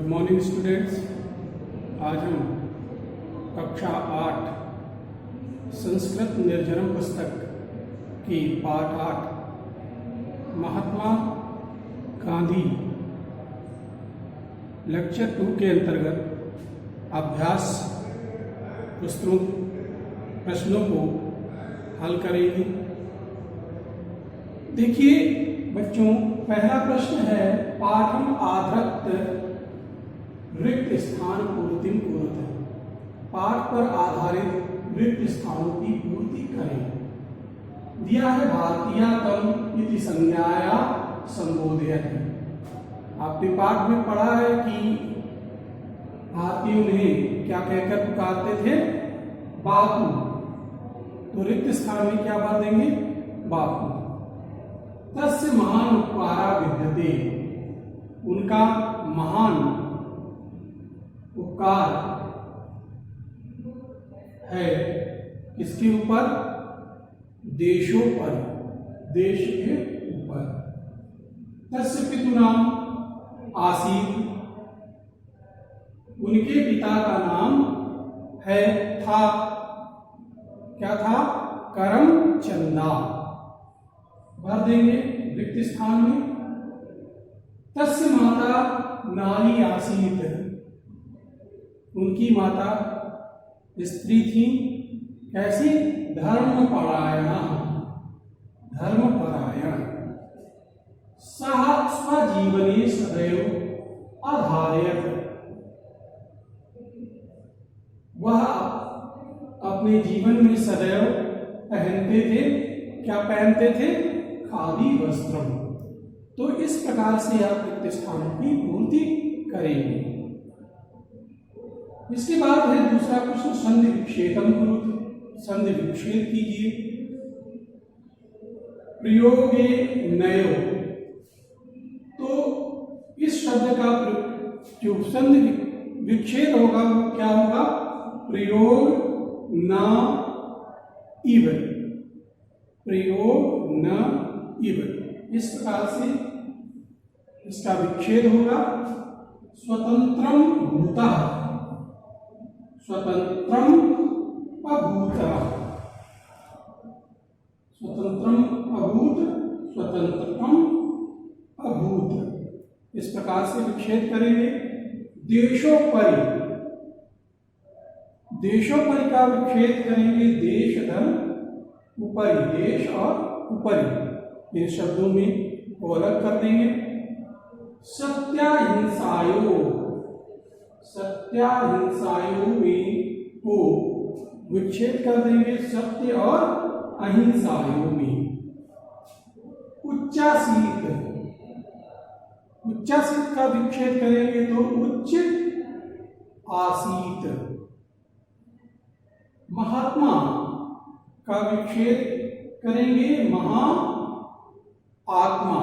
Morning students. आज हम कक्षा 8 संस्कृत निर्जनम पुस्तक की पाठ 8 महात्मा गांधी लेक्चर 2 के अंतर्गत अभ्यास प्रश्नों को हल करेंगे। देखिए बच्चों, पहला प्रश्न है पाठम आधृत रिक्त स्थान पूर्ति कुरुते। पाठ पर आधारित रिक्त स्थानों की पूर्ति करें। दिया है भारतीय तम इति संज्ञाया संबोधयति। आपने पाठ में पढ़ा है कि भारतीय उन्हें क्या कहकर पुकारते थे? बापू। तो रिक्त स्थान में क्या भर देंगे? बापू। तस्य महान उपकारा विद्यते। उनका महान उपकार है किसके ऊपर? देशों पर, देश के ऊपर। तस्य पितुनाम आसीत। उनके पिता का नाम है था, क्या था? करमचंदा। भर देंगे रिक्त स्थान में। तस्य माता नारी आसीत। उनकी माता स्त्री थी, कैसी? धर्मपरायण। धर्मपरायण। सह स्वजीवने सदैव अधारयत। वह अपने जीवन में सदैव पहनते थे, क्या पहनते थे? खादी वस्त्र। तो इस प्रकार से आप रिक्त स्थानों की पूर्ति करेंगे। इसके बाद है दूसरा प्रश्न, संधि विच्छेदम कुरुते। संधि विच्छेद कीजिए। प्रयोगे नयो। तो इस शब्द का जो संधि विच्छेद होगा वो क्या होगा? प्रयोग न इव। प्रयोग न इव। इस प्रकार से इसका विच्छेद होगा। स्वतंत्रम भूतः। स्वतंत्रम अभूतः। स्वतंत्रम अभूत, स्वतंत्रम अभूत। इस प्रकार से विच्छेद करेंगे। देशोपरि। देशोपरि का विच्छेद करेंगे। देश धर्म उपरि। देश और उपरि इन शब्दों में को अलग कर देंगे। सत्याहिंसायो। सत्याहिंसायो में को विच्छेद कर देंगे सत्य और अहिंसायो में। उच्चासीत। उच्चासीत का विच्छेद करेंगे तो उच्च आसीत। महात्मा का विच्छेद करेंगे महा आत्मा।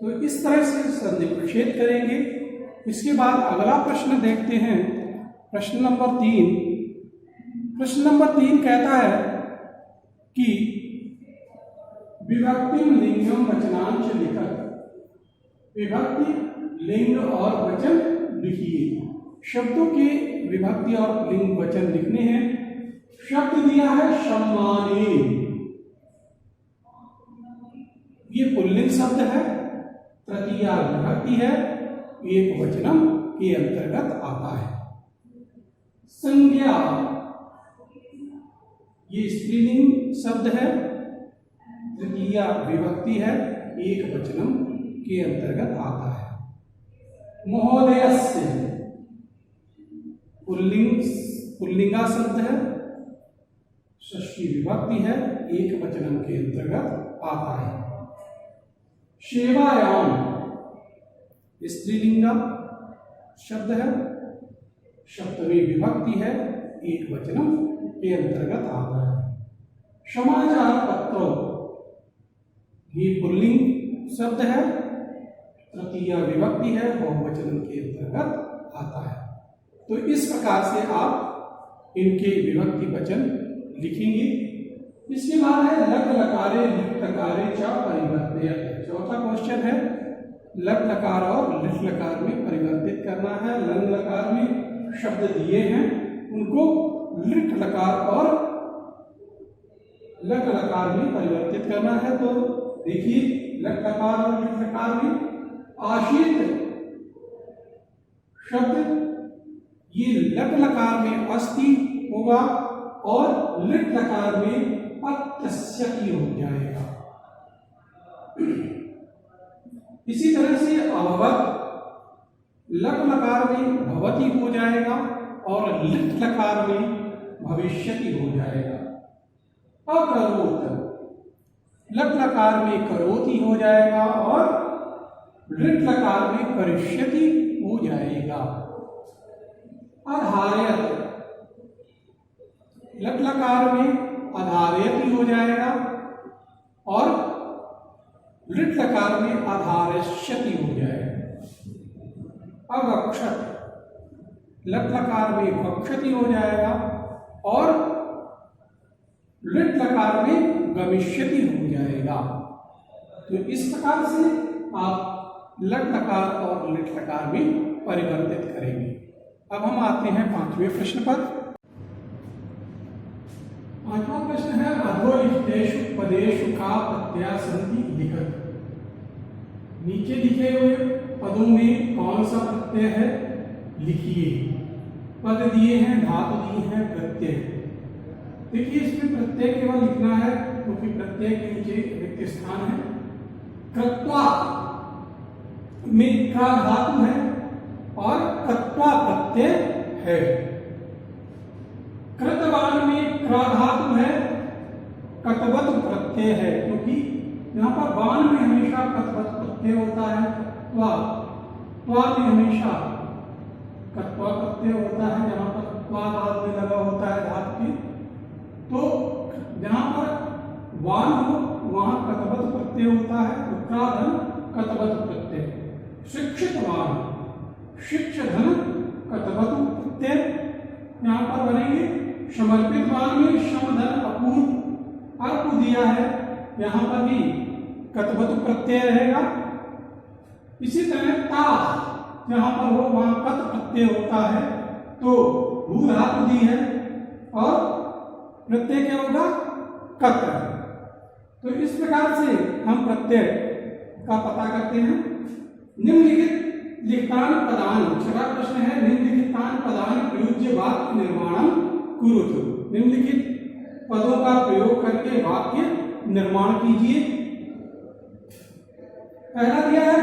तो इस तरह से संधि विच्छेद करेंगे। इसके बाद अगला प्रश्न देखते हैं, प्रश्न नंबर 3। प्रश्न नंबर 3 कहता है कि विभक्ति लिंगम वचनांश लिखत। विभक्ति लिंग और वचन लिखिए। शब्दों के विभक्ति और लिंग वचन लिखने हैं। शब्द दिया है सम्माने। ये पुल्लिंग शब्द है, तृतीया विभक्ति है, एक वचनम के अंतर्गत आता है। संज्ञा ये स्त्रीलिंग शब्द है, तृतीया विभक्ति है, एक वचनम के अंतर्गत आता है। महोदयस्य पुल्लिंगा शब्द है, षष्ठी विभक्ति है, एक वचनम के अंतर्गत आता है। सेवायाम स्त्रीलिंगा शब्द है, सप्तमी विभक्ति है, एक वचनम के अंतर्गत आता है। समाचार पत्र ये पुल्लिंग शब्द है, तृतीया विभक्ति है, बहुवचन के अंतर्गत आता है। तो इस प्रकार से आप इनके विभक्ति वचन लिखेंगे। इसके बाद है लट लकारे लिट लकारे च परिवर्तयत। चौथा क्वेश्चन है लट लकार और लिट लकार में परिवर्तित करना है। लंग लकार में शब्द दिए हैं, उनको लिट लकार और लट लकार में परिवर्तित करना है। तो देखिए, लट लकार और लिट लकार में आश्रित शब्द, ये लट लकार में अस्ति होगा और लिट लकार में अत्यस्यति हो जाएगा। इसी तरह से अभवत, लट लकार में भवति हो जाएगा और लिट लकार में भविष्यति हो जाएगा। अकरोत, लट लकार में करोति हो जाएगा और लिट लकार में करिष्यति हो जाएगा। अधारयत, लट लकार में अधारयति हो जाएगा और लिट लकार में अधारयष्यति हो जाएगा। अगक्षत, लट लकार में गक्षति हो जाएगा और लिट लकार में गमिष्यति हो जाएगा। तो इस प्रकार से आप लट लकार और लिट लकार में परिवर्तित करेंगे। अब हम आते हैं 5वें प्रश्न पर। 5वां प्रश्न है, अधोलिखितेषु पदेषु का प्रत्यय सन्ति लिखत। नीचे लिखे हुए पदों में कौन सा प्रत्यय है, लिखिए। पद दिए हैं, धातु दिए हैं, प्रत्यय। देखिए, इसमें प्रत्यय केवल लिखना है क्योंकि प्रत्यय के नीचे रिक्त स्थान है। कृत्वा में का धातु है और कृत्वा प्रत्यय है। कृतवान में क्रा धातु है, कतवत प्रत्यय है, क्योंकि यहाँ पर वान में हमेशा कतवत प्रत्यय होता है। त्वा में हमेशा कत्वा प्रत्यय होता है, जहाँ पर त्वा बाद में लगा होता है धातु के। तो जहाँ पर वान हो वहाँ कतवत प्रत्यय होता है, तो क्रा धन कतवत प्रत्यय। शिक्षितवान, शिक्ष धन कतवत प्रत्यय यहाँ पर बनेंगे। समर्पित वान में शम धन अपूर्व अर्प दिया है, यहाँ पर भी कतवत प्रत्यय रहेगा। इसी तरह ता जहाँ पर हो वहाँ कत प्रत्यय होता है, तो भू धातु दी है और प्रत्यय क्या होगा, कत। तो इस प्रकार से हम प्रत्यय का पता करते हैं। निम्नलिखित लिखितान पदान, 6वां प्रश्न है, निम्नलिखितान पदान प्रयुज्य वाक्य निर्माणम कुरुतु। निम्नलिखित पदों का प्रयोग करके वाक्य निर्माण कीजिए। पहला दिया है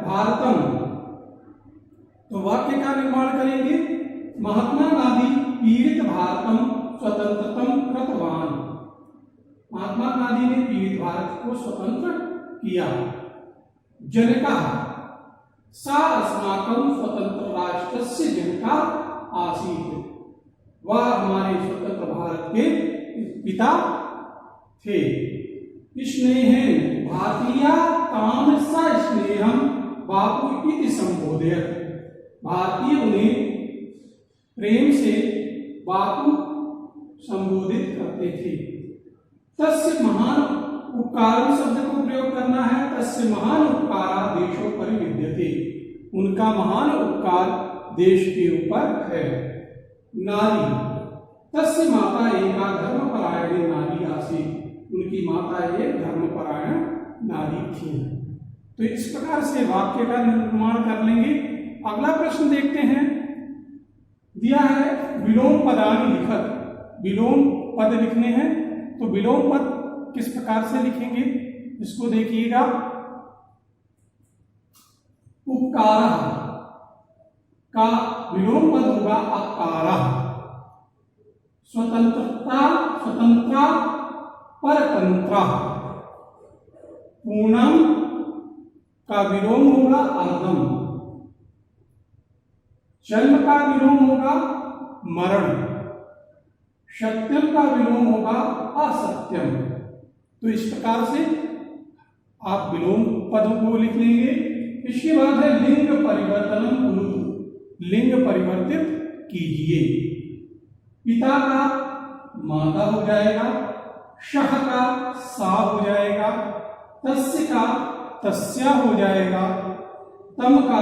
भारतम, तो वाक्य का निर्माण करेंगे। महात्मा गांधी पीड़ित भारतम स्वतंत्रतम कृतवान। महात्मा गांधी ने पीड़ित भारत को स्वतंत्र किया। जनका सा अस्माकं स्वतंत्र राष्ट्रस्य जनका आसीत्। वह हमारे स्वतंत्र भारत के पिता थे। स्नेहेन भारतीय काम सा स्नेहम बापू इति संबोधयत्। भारतीय उन्हें प्रेम से बापू संबोधित करते थे। तस्य महान उपकार शब्द को प्रयोग करना है। तस्य महान उपकारा देशों पर विद्यते। उनका महान उपकार देश के ऊपर है। नारी, तस्य माता एका धर्मपरायण नारी आसीत्। उनकी माता एक धर्मपरायण नारी थी। तो इस प्रकार से वाक्य का निर्माण कर लेंगे। अगला प्रश्न देखते हैं। दिया है विलोम पदानि लिखत। विलोम पद लिखने हैं, तो विलोम पद किस प्रकार से लिखेंगे इसको देखिएगा। उपकारः का विलोम पद होगा अकारः। स्वतंत्रता, स्वतंत्रा, परतंत्रा। पूर्णम का विलोम होगा अर्धम। जन्म का विलोम होगा मरण। सत्यम का विलोम होगा असत्यम। तो इस प्रकार से आप विलोम पदों को लिख लेंगे। इसके बाद है लिंग परिवर्तनम कुरुतु। लिंग परिवर्तित कीजिए। पिता का माता हो जाएगा, शह का सा हो जाएगा, तस्य का तस्या हो जाएगा, तम का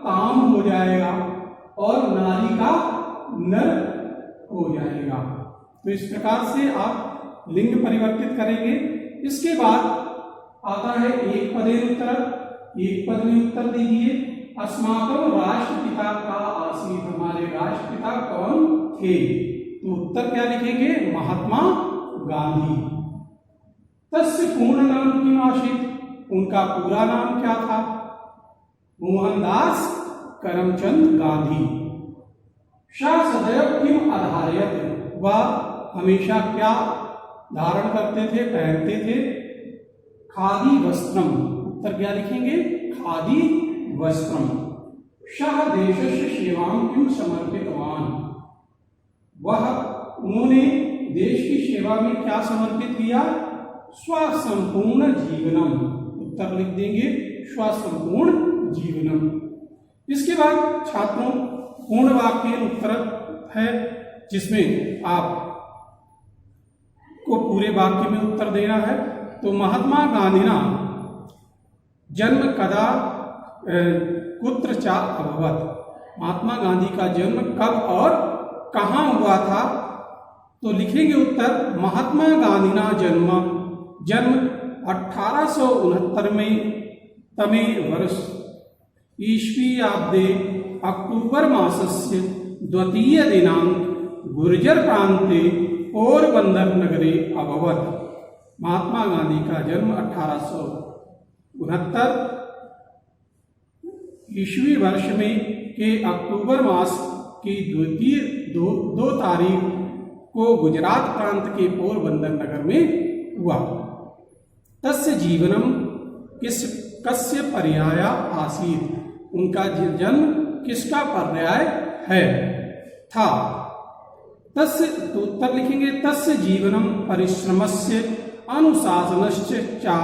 ताम हो जाएगा और नारी का नर हो जाएगा। तो इस प्रकार से आप लिंग परिवर्तित करेंगे। इसके बाद आता है एक पदेन उत्तर। एक पद में उत्तर दीजिए। अस्माकं राष्ट्रपिता का आसीत, हमारे राष्ट्रपिता कौन थे? तो उत्तर क्या लिखेंगे? महात्मा गांधी। तस्य पूर्ण नाम किम आसीत, उनका पूरा नाम क्या था? मोहनदास करमचंद गांधी। सः सदैव किम अधारयत्, वह हमेशा क्या धारण करते थे, पहनते थे? खादी वस्त्रम। उत्तर क्या लिखेंगे? खादी वस्त्रम। सः देशस्य सेवां किम समर्पितवान, उन्होंने देश की सेवा में क्या समर्पित किया? स्वसंपूर्ण जीवनम। उत्तर लिख देंगे स्वसंपूर्ण जीवनम। इसके बाद छात्रों पूर्ण वाक्य उत्तर है, जिसमें आप को पूरे वाक्य में उत्तर देना है। तो महात्मा गांधीना जन्म कदा कुत्र चा अभवत, महात्मा गांधी का जन्म कब और कहाँ हुआ था? तो लिखेंगे उत्तर महात्मा गांधीना जन्म 1869 में तमे वर्ष ईस्वीयाब्दे अक्टूबर मासस्य द्वितीय दिनांक गुर्जर प्रांते पोरबंदर नगरे अभवत। महात्मा गांधी का जन्म 1869 ईस्वी वर्ष में के अक्टूबर मास की द्वितीय दो तारीख को गुजरात प्रांत के पोरबंदर नगर में हुआ। तस्य जीवनम कस्य पर्याय आसीत, उनका जन्म किसका पर्याय है था? तस्य, तो उत्तर लिखेंगे तस्य जीवनम परिश्रमस्य अनुशासनश्च चा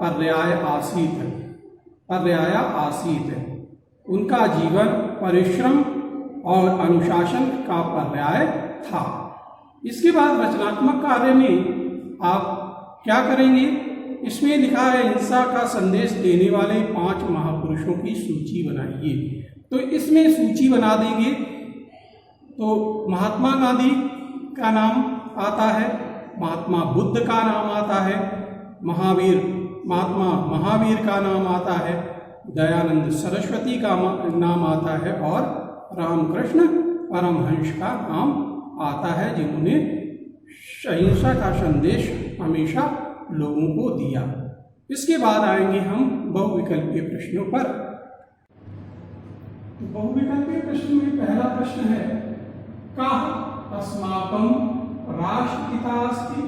पर्याय आसीत, उनका जीवन परिश्रम और अनुशासन का पर्याय था। इसके बाद रचनात्मक कार्य में आप क्या करेंगे? इसमें लिखा है हिंसा का संदेश देने वाले 5 महापुरुषों की सूची बनाइए। तो इसमें सूची बना देंगे तो महात्मा गांधी का नाम आता है, महात्मा बुद्ध का नाम आता है, महात्मा महावीर का नाम आता है, दयानंद सरस्वती का नाम आता है और रामकृष्ण परमहंस का नाम आता है, जिन्होंने अहिंसा का संदेश हमेशा लोगों को दिया। इसके बाद आएंगे हम बहुविकल्पीय प्रश्नों पर। तो बहुविकल्पीय प्रश्न में पहला प्रश्न है कः अस्माकं राष्ट्रपिता अस्ति,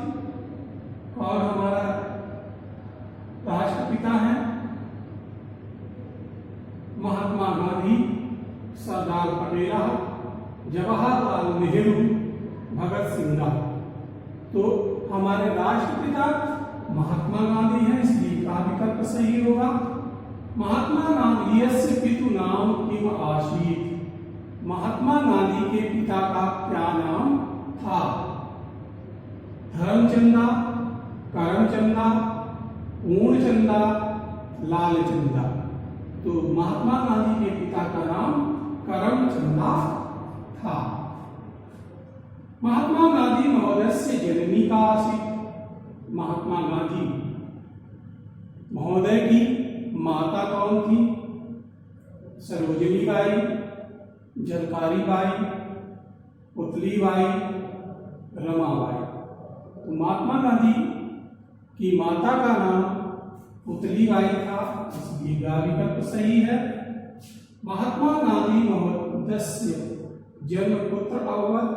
कौन हमारा राष्ट्रपिता है? महात्मा गांधी, सरदार पटेल, जवाहरलाल नेहरू, भगत सिंह। तो हमारे राष्ट्रपिता महात्मा गांधी हैं, इसलिए का विकल्प सही होगा। महात्मा गांधीयस्य पितु नाम किम आसीत्, महात्मा गांधी के पिता का क्या नाम था? धर्मचंदा, करमचंदा, पूर्णचंदा, लालचंदा। तो महात्मा गांधी के पिता का नाम करमचंदा था। महात्मा गांधी महोदय से जननी का आसीत, महात्मा गांधी महोदय की माता कौन थी? सरोजिनी बाई, झलकारी बाई, पुतली बाई, रमाबाई। तो महात्मा गांधी की माता का नाम पुतली बाई था, इसलिए का विकल्प सही है। महात्मा गांधी महोदय जन्म कुत्र अभवत,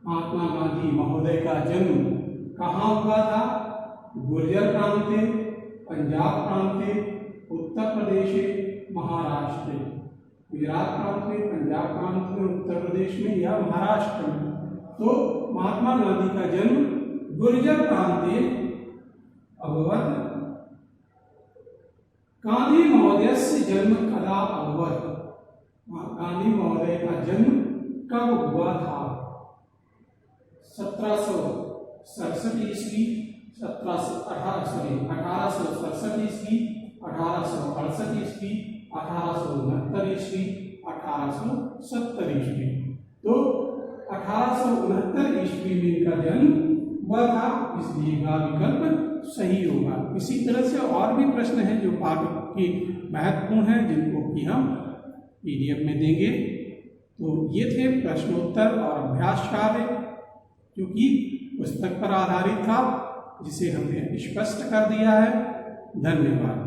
महात्मा गांधी महोदय का जन्म कहाँ हुआ था? गुर्जर प्रांते, पंजाब प्रांते, उत्तर प्रदेश, महाराष्ट्र। गुजरात प्रांत में, पंजाब प्रांत में, उत्तर प्रदेश में या महाराष्ट्र में। तो महात्मा गांधी का जन्म गुर्जर प्रांते अभवत। गांधी महोदय से जन्म कदा अभवत, गांधी महोदय का जन्म कब हुआ था? 1767 ईस्वी, 1867 ईस्वी, 1868 ईस्वी, 1869 1869 ईस्वी, 1870 ईस्वी। तो 1869 ईस्वी में इनका जन्म हुआ था, इसलिए का विकल्प सही होगा। इसी तरह से और भी प्रश्न हैं जो पाठ की महत्वपूर्ण हैं, जिनको कि हम PDF में देंगे। तो ये थे प्रश्नोत्तर और अभ्यास कार्य, जो कि पुस्तक पर आधारित था, जिसे हमने स्पष्ट कर दिया है। धन्यवाद।